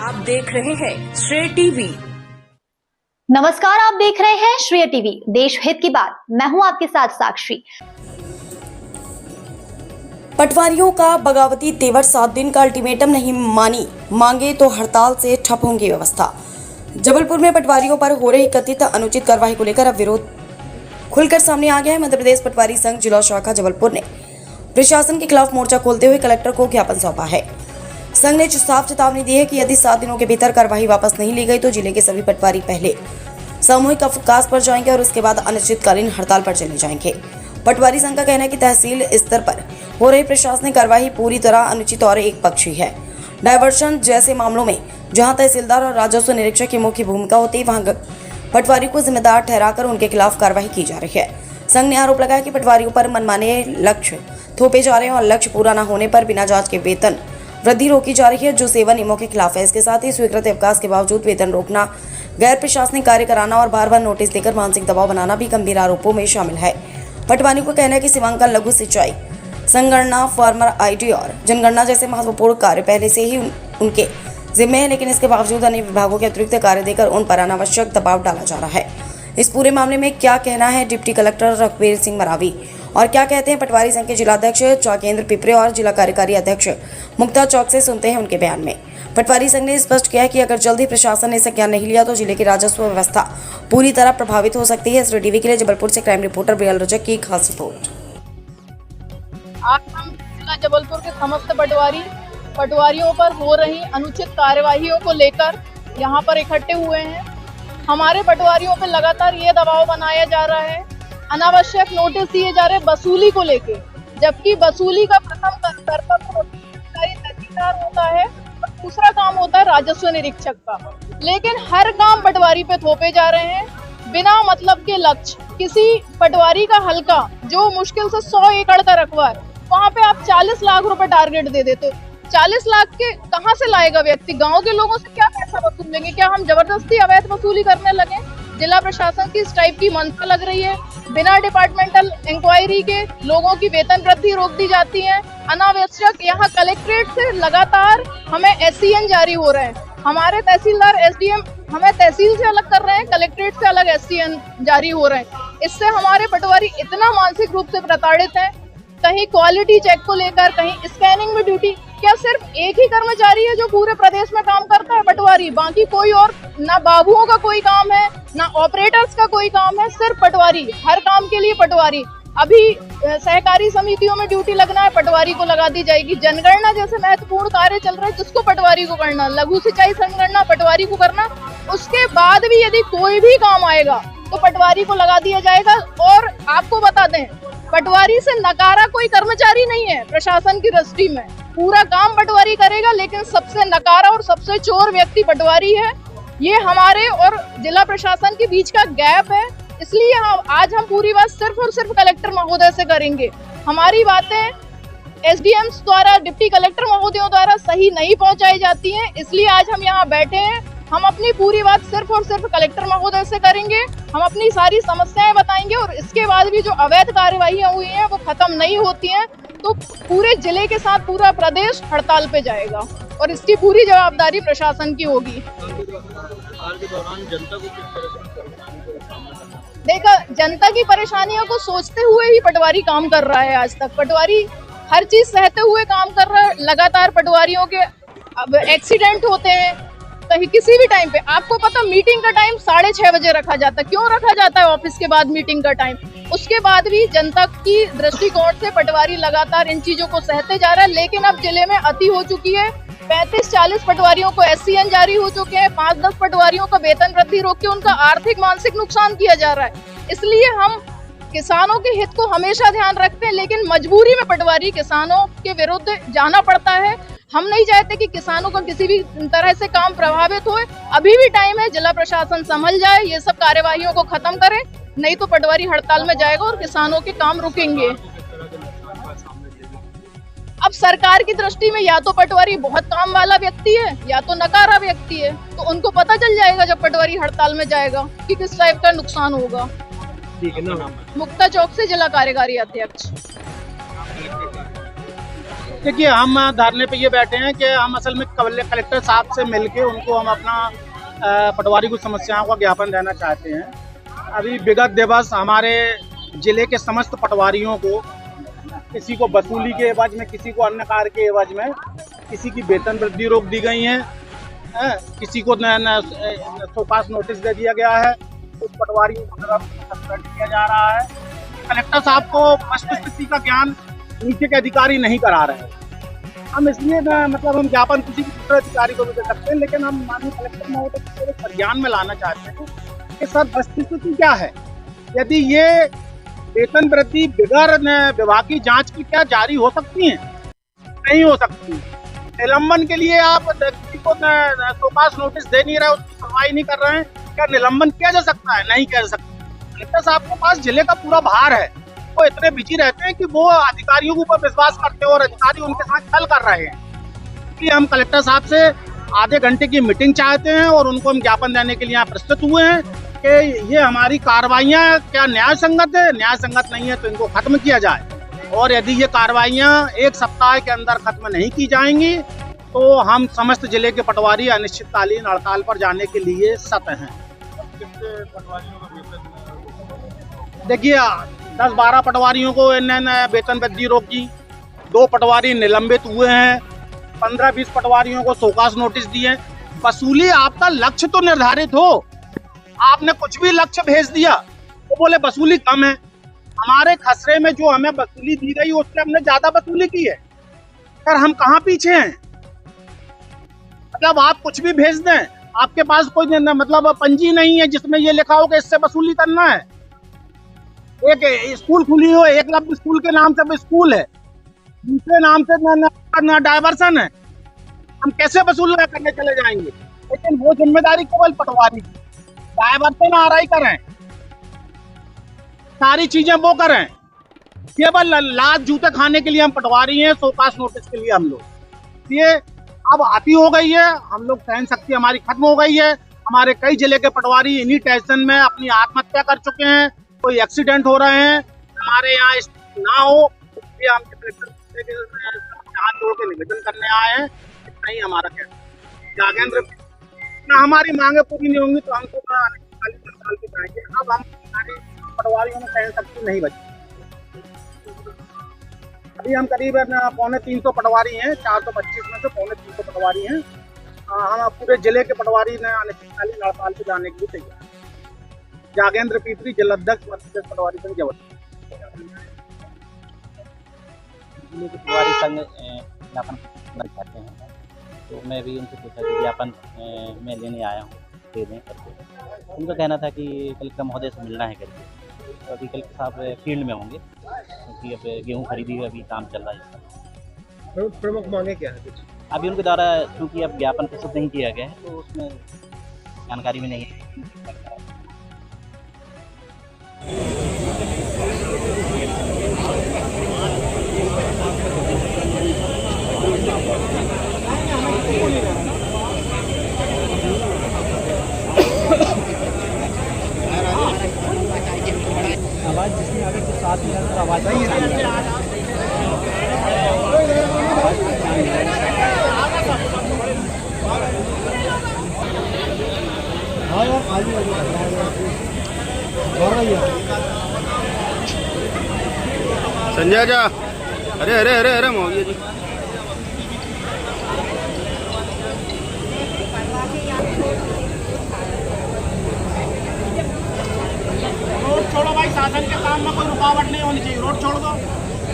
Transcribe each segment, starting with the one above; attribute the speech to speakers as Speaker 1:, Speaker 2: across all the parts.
Speaker 1: आप देख रहे हैं श्रेय टीवी।
Speaker 2: नमस्कार, आप देख रहे हैं श्रेय टीवी, देश हित की बात। मैं हूं आपके साथ साक्षी।
Speaker 3: पटवारियों का बगावती तेवर 7 दिन का अल्टीमेटम नहीं मांगे तो हड़ताल से ठप होंगी व्यवस्था। जबलपुर में पटवारियों पर हो रही कथित अनुचित कार्रवाई को लेकर अब विरोध खुलकर सामने आ गया है। मध्य प्रदेश पटवारी संघ जिला शाखा जबलपुर ने प्रशासन के खिलाफ मोर्चा खोलते हुए कलेक्टर को ज्ञापन सौंपा है। संघ ने साफ चेतावनी दी है कि यदि 7 दिनों के भीतर कार्रवाई वापस नहीं ली गई तो जिले के सभी पटवारी पहले सामूहिक अवकाश पर जाएंगे और उसके बाद अनिश्चितकालीन हड़ताल पर चले जाएंगे। पटवारी संघ का कहना है कि तहसील स्तर पर हो रही प्रशासनिक कार्रवाई पूरी तरह अनुचित और एक पक्षी है। डायवर्शन जैसे मामलों में जहां तहसीलदार और राजस्व निरीक्षक की मुख्य भूमिका होती है, वहां पटवारी को जिम्मेदार ठहराकर उनके खिलाफ कार्रवाई की जा रही है। संघ ने आरोप लगाया कि पटवारियों पर मनमाने लक्ष्य थोपे जा रहे हैं और लक्ष्य पूरा न होने पर बिना जांच के वेतन वृद्धि रोकी जा रही है, जो सेवा नियमों के खिलाफ है। इसके साथ ही स्वीकृत अवकाश के बावजूद वेतन रोकना, गैर प्रशासनिक कार्य कराना और बार बार नोटिस देकर मानसिक दबाव बनाना भी गंभीर आरोपों में शामिल है। पटवारियों को कहना है कि सीमांकन, लघु सिंचाई, संगणना, फार्मर आईडी और जनगणना जैसे महत्वपूर्ण कार्य पहले से ही उनके जिम्मे है, लेकिन इसके बावजूद अन्य विभागों के अतिरिक्त कार्य देकर उन पर अनावश्यक दबाव डाला जा रहा है। इस पूरे मामले में क्या कहना है डिप्टी कलेक्टर रघुवीर सिंह मरावी और क्या कहते हैं पटवारी संघ के जिलाध्यक्ष चाकेंद्र पिपरे और जिला कार्यकारी अध्यक्ष मुक्ता चौक से सुनते हैं उनके बयान में। पटवारी संघ ने स्पष्ट किया है कि अगर जल्द ही प्रशासन ने संज्ञान नहीं लिया तो जिले की राजस्व व्यवस्था पूरी तरह प्रभावित हो सकती है। श्रेय टीवी के लिए जबलपुर से क्राइम रिपोर्टर बियल रजक की खास रिपोर्ट।
Speaker 4: आज हम जिला जबलपुर के समस्त पटवारियों पर हो रही अनुचित कार्यवाहियों को लेकर यहाँ पर इकट्ठे हुए हैं। हमारे पटवारियों पर लगातार ये दबाव बनाया जा रहा है, अनावश्यक नोटिस दिए जा रहे हैं वसूली को लेके, जबकि वसूली का प्रथम कर्तव्य तहसीलदार होता है और दूसरा काम होता है राजस्व निरीक्षक का। लेकिन हर काम पटवारी पे थोपे जा रहे हैं बिना मतलब के लक्ष्य। किसी पटवारी का हल्का जो मुश्किल से 100 एकड़ का रकबा है, वहाँ पे आप 40 लाख रुपए टारगेट दे देते हो। 40 लाख के कहाँ से लाएगा व्यक्ति? गांव के लोगों से क्या पैसा वसूल लेंगे? क्या हम जबरदस्ती अवैध वसूली करने लगे? जिला प्रशासन की इस टाइप की मंशा लग रही है। बिना डिपार्टमेंटल इंक्वायरी के लोगों की वेतन वृद्धि रोक दी जाती है अनावश्यक। यहाँ कलेक्ट्रेट से लगातार हमें SCN जारी हो रहे हैं। हमारे तहसीलदार SDM हमें तहसील से अलग कर रहे हैं, कलेक्ट्रेट से अलग SCN जारी हो रहे हैं। इससे हमारे पटवारी इतना मानसिक रूप से प्रताड़ित हैं। कहीं क्वालिटी चेक को लेकर, कहीं स्कैनिंग में ड्यूटी। क्या सिर्फ एक ही कर्मचारी है जो पूरे प्रदेश में काम करता है पटवारी? बाकी कोई और ना बाबुओं का कोई काम है, ना ऑपरेटर्स का कोई काम है, सिर्फ पटवारी। हर काम के लिए पटवारी। अभी सहकारी समितियों में ड्यूटी लगना है, पटवारी को लगा दी जाएगी। जनगणना जैसे महत्वपूर्ण कार्य चल रहे हैं जिसको पटवारी को करना, लघु सिंचाई संगणना पटवारी को करना। उसके बाद भी यदि कोई भी काम आएगा तो पटवारी को लगा दिया जाएगा। और आपको बता दें, पटवारी से नकारा कोई कर्मचारी नहीं है प्रशासन की दृष्टि में। पूरा काम पटवारी करेगा, लेकिन सबसे नकारा और सबसे चोर व्यक्ति पटवारी है। ये हमारे और जिला प्रशासन के बीच का गैप है। इसलिए आज हम पूरी बात सिर्फ और सिर्फ कलेक्टर महोदय से करेंगे। हमारी बातें SDMs द्वारा, डिप्टी कलेक्टर महोदयों द्वारा सही नहीं पहुंचाई जाती हैं। इसलिए आज हम यहाँ बैठे हैं। हम अपनी पूरी बात सिर्फ और सिर्फ कलेक्टर महोदय से करेंगे। हम अपनी सारी समस्याएं बताएंगे और इसके बाद भी जो अवैध कार्यवाहियां हुई हैं वो खत्म नहीं होती हैं तो पूरे जिले के साथ पूरा प्रदेश हड़ताल पे जाएगा और इसकी पूरी जवाबदारी प्रशासन की होगी। देखा, जनता की परेशानियों को सोचते हुए ही पटवारी काम कर रहा है। आज तक पटवारी हर चीज सहते हुए काम कर रहा है। लगातार पटवारियों के अब एक्सीडेंट होते हैं कहीं किसी भी टाइम पे। आपको पता, मीटिंग का टाइम 6:30 बजे रखा जाता है। क्यों रखा जाता है ऑफिस के बाद मीटिंग का टाइम? उसके बाद भी जनता की दृष्टिकोण से पटवारी लगातार इन चीजों को सहते जा रहा है। लेकिन अब जिले में अति हो चुकी है। 35-40 पटवारियों को SCN जारी हो चुके हैं। 5-10 पटवारियों का वेतन वृद्धि रोक के उनका आर्थिक मानसिक नुकसान किया जा रहा है। इसलिए हम किसानों के हित को हमेशा ध्यान रखते हैं, लेकिन मजबूरी में पटवारी किसानों के विरुद्ध जाना पड़ता है। हम नहीं चाहते कि किसानों का किसी भी तरह से काम प्रभावित हो। अभी भी टाइम है, जिला प्रशासन संभल जाए, ये सब कार्यवाहियों को खत्म करे, नहीं तो पटवारी हड़ताल में जाएगा और किसानों के काम रुकेंगे। अब सरकार की दृष्टि में या तो पटवारी बहुत काम वाला व्यक्ति है या तो नकारा व्यक्ति है, तो उनको पता चल जाएगा जब पटवारी हड़ताल में जाएगा कि किस टाइप का नुकसान होगा। मुक्ता चौक से जिला कार्यकारी अध्यक्ष।
Speaker 5: देखिए, हम धरने पे ये बैठे हैं कि हम असल में कलेक्टर साहब से मिलके उनको हम अपना पटवारी की समस्याओं का ज्ञापन देना चाहते हैं। अभी विगत दिवस हमारे जिले के समस्त पटवारियों को किसी को वसूली के एवज में, किसी को अन्य कार्य के एवज में, किसी की वेतन वृद्धि रोक दी गई है, किसी को सोपास नोटिस दे दिया गया है, कुछ पटवारियों को सस्पेंड किया जा रहा है। कलेक्टर साहब को वस्तु स्थिति का ज्ञान नीचे के अधिकारी नहीं करा रहे हैं। हम इसलिए मतलब हम ज्ञापन किसी भी दूसरे अधिकारी को भी दे सकते हैं, लेकिन हम माननीय कलेक्टर महोदय को ज्ञान में लाना चाहते हैं कि सर वस्तु स्थिति क्या है। यदि ये वेतन वृद्धि बगैर विभागीय जांच की क्या जारी हो सकती है? नहीं हो सकती। निलंबन के लिए आप किसी को सोपास नोटिस दे नहीं रहे, उसकी सुनवाई नहीं कर रहे हैं, क्या निलंबन किया जा सकता है? नहीं किया जा सकता। कलेक्टर साहब के पास जिले का पूरा भार है, वो इतने बिजी रहते हैं कि वो अधिकारियों के ऊपर विश्वास करते हैं और अधिकारी उनके साथ छल कर रहे हैं। इसलिए हम कलेक्टर साहब से आधे घंटे की मीटिंग चाहते हैं और उनको हम ज्ञापन देने के लिए यहाँ प्रस्तुत हुए हैं कि ये हमारी कार्रवाइयाँ क्या न्याय संगत है? न्याय संगत नहीं है तो इनको खत्म किया जाए, और यदि ये कार्रवाइयाँ एक सप्ताह के अंदर खत्म नहीं की जाएंगी तो हम समस्त जिले के पटवारी अनिश्चितकालीन हड़ताल पर जाने के लिए सत हैं। देखिए, 10-12 पटवारियों को इन्होंने वेतन वृद्धि रोकी, 2 पटवारी निलंबित हुए हैं, 15-20 पटवारियों को सोकास नोटिस दिए। वसूली आपका लक्ष्य तो निर्धारित हो, आपने कुछ भी लक्ष्य भेज दिया तो बोले वसूली कम है। हमारे खसरे में जो हमें वसूली दी गई उससे हमने ज्यादा वसूली की है। सर हम कहाँ पीछे हैं? मतलब आप कुछ भी भेज दें, आपके पास कोई मतलब पंजी नहीं है जिसमें ये लिखा हो कि इससे वसूली करना है। एक स्कूल खुली हो, एकलव्य स्कूल के नाम से स्कूल है, दूसरे नाम से डायवर्सन है, हम कैसे वसूल करने चले जाएंगे? लेकिन वो जिम्मेदारी केवल पटवारी की, डायवर्सन आरआई करें, सारी चीजें वो करें, केवल लात जूते खाने के लिए हम पटवारी हैं, सोपास नोटिस के लिए हम लोग। ये अब आती हो गई है, हम लोग सहन शक्ति हमारी खत्म हो गई है। हमारे कई जिले के पटवारी इन्हीं टेंशन में अपनी आत्महत्या कर चुके हैं, कोई एक्सीडेंट हो रहे हैं। हमारे यहाँ ना हो इसलिए हम हाथ जोड़ के निवेदन करने आए हैं। नहीं हमारा क्या नागेंद्र ना हमारी मांगे पूरी नहीं होंगी तो हमको जाएंगे। अब हम हमारे पटवारियों में सहन शक्ति नहीं बची। अभी हम करीब 350 पटवारी हैं, 425 में से 350 पटवारी हैं। हम पूरे जिले के पटवारी ने अनिश्चितकालीन हड़ताल पे जाने के लिए तैयार। जागेंद्र पीपरी, जिलाध्यक्ष मध्य प्रदेश पटवारी संघ जबलपुर।
Speaker 6: जिले के पटवारी संघ ज्ञापन चाहते हैं, तो मैं भी उनसे पूछा कि ज्ञापन मैं लेने आया हूँ, दे दें करके। उनका कहना था कि कलेक्टर महोदय से मिलना है करके। तो अभी कलेक्टर साहब फील्ड में होंगे क्योंकि अब गेहूँ खरीदी का अभी काम चल रहा है।
Speaker 7: प्रमुख मांगे क्या है?
Speaker 6: अभी उनके द्वारा क्योंकि अब ज्ञापन प्रस्तुत नहीं किया गया है तो उसमें जानकारी में नहीं है। आवाज जिसमें अगर कुछ साथ में तो आवाज नहीं
Speaker 7: संजय जा, अरे अरे अरे अरे मोहिया जी,
Speaker 5: रोड छोड़ो भाई, शासन के काम में कोई रुकावट नहीं होनी चाहिए। रोड छोड़ दो,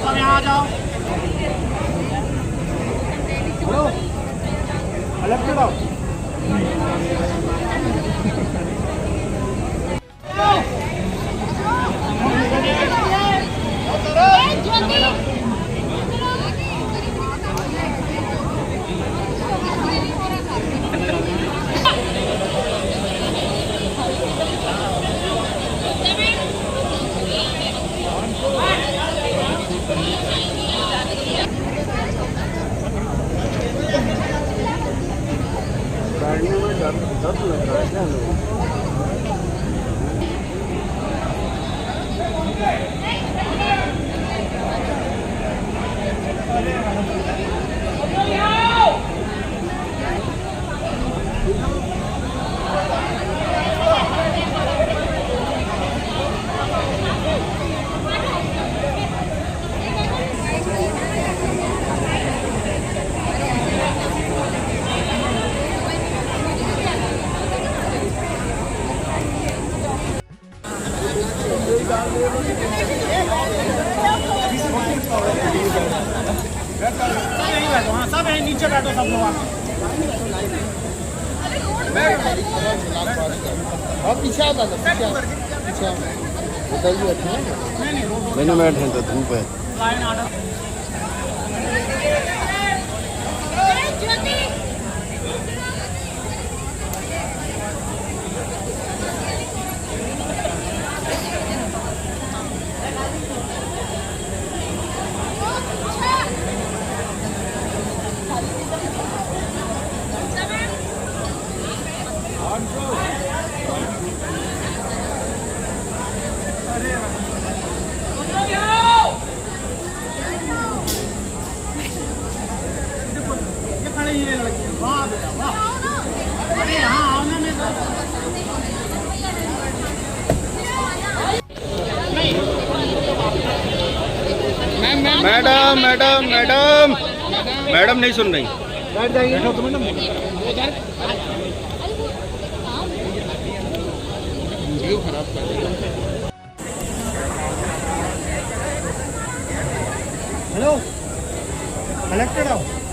Speaker 5: सब यहाँ आ जाओ। अलग चढ़ाओ।
Speaker 7: दर्द लग रहा है क्या लोग?
Speaker 5: हाँ सब है, नीचे बैठो सब लोग।
Speaker 7: मैंने बैठे तो धूप है। मैडम मैडम मैडम मैडम नहीं सुन रही। बैठ जाइए। बैठो तुम। वीडियो खराब कर देगा। हेलो कलेक्टेड आओ।